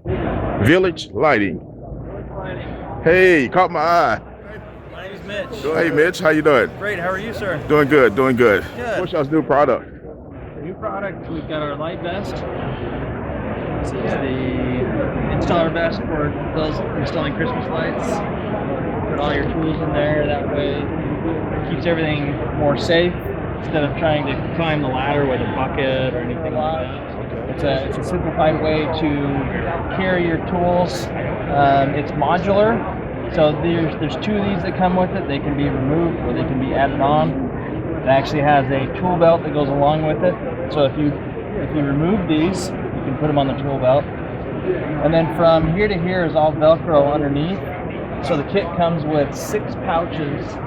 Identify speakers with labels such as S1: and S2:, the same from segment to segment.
S1: Village Lighting. Hey, caught my eye.
S2: My name is Mitch.
S1: Hey, Mitch, how you doing?
S2: Great, how are you, sir?
S1: Doing good, doing good.
S2: Good.
S1: What's y'all's new product?
S2: New product, we've got our light vest. This is the installer vest for those installing Christmas lights. Put all your tools in there, that way it keeps everything more safe instead of trying to climb the ladder with a bucket or anything like that. It's a simplified way to carry your tools. It's modular, so there's two of these that come with it. They can be removed or they can be added on. It actually has a tool belt that goes along with it. So if you remove these, you can put them on the tool belt. And then from here to here is all Velcro underneath. So the kit comes with 6 pouches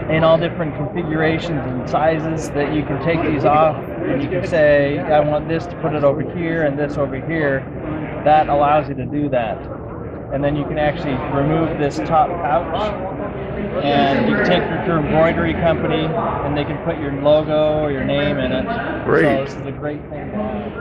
S2: in all different configurations and sizes that you can take these off, and you can say, I want this to put it over here and this over here. That allows you to do that. And then you can actually remove this top pouch, and you can take it to an embroidery company and they can put your logo or your name in it.
S1: Great.
S2: So this is a great thing to have.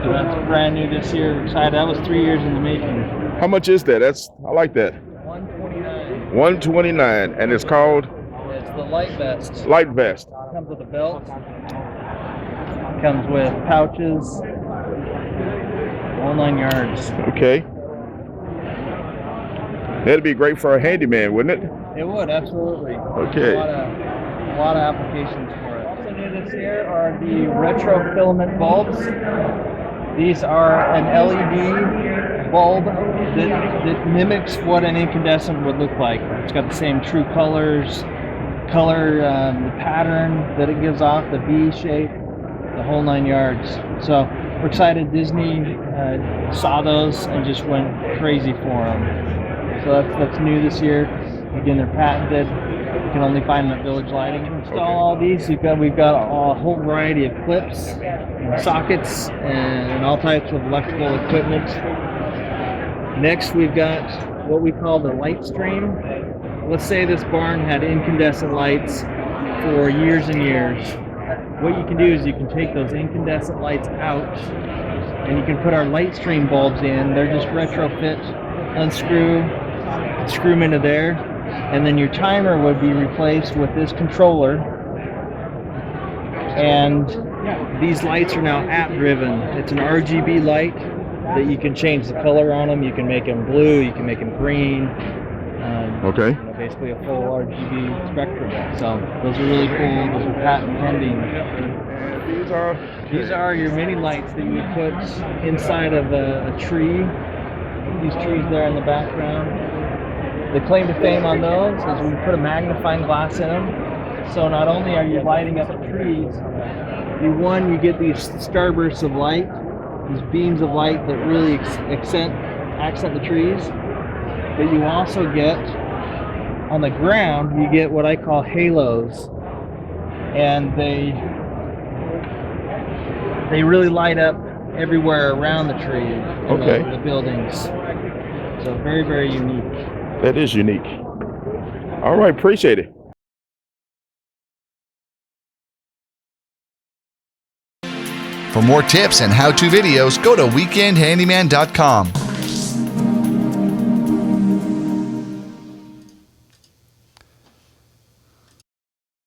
S2: So that's brand new this year. Excited. That was 3 years in the making.
S1: How much is that? I like that.
S2: $129.
S1: $129, and it's called?
S2: It's the light vest.
S1: Light Vest.
S2: It comes with a belt. It comes with pouches. All 9 yards.
S1: Okay. That'd be great for a handyman, wouldn't it?
S2: It would, absolutely.
S1: Okay.
S2: A lot of applications for it. Also new this year are the retro filament bulbs. These are an LED bulb that mimics what an incandescent would look like. It's got the same true color, the pattern that it gives off, the V shape, the whole 9 yards. So we're excited. Disney saw those and just went crazy for them. So that's new this year. Again, they're patented. You can only find them at Village Lighting. To install all these, we've got a whole variety of clips, and sockets, and all types of electrical equipment. Next, we've got what we call the light stream. Let's say this barn had incandescent lights for years and years. What you can do is you can take those incandescent lights out, and you can put our light stream bulbs in. They're just retrofit, unscrew, screw them into there, and then your timer would be replaced with this controller, and these lights are now app driven. It's an RGB light that you can change the color on them. You can make them blue, you can make them green.
S1: Okay.
S2: You know, basically a full RGB spectrum. So those are really cool. Those are patent pending. These are your mini lights that you would put inside of a tree. These trees there in the background. The claim to fame on those is we put a magnifying glass in them. So not only are you lighting up the trees, you get these starbursts of light, these beams of light that really accent the trees, but you also get, on the ground, you get what I call halos. And they really light up everywhere around the tree,
S1: Okay.
S2: the buildings. So very, very unique.
S1: That is unique. All right, appreciate it.
S3: For more tips and how-to videos, go to weekendhandyman.com.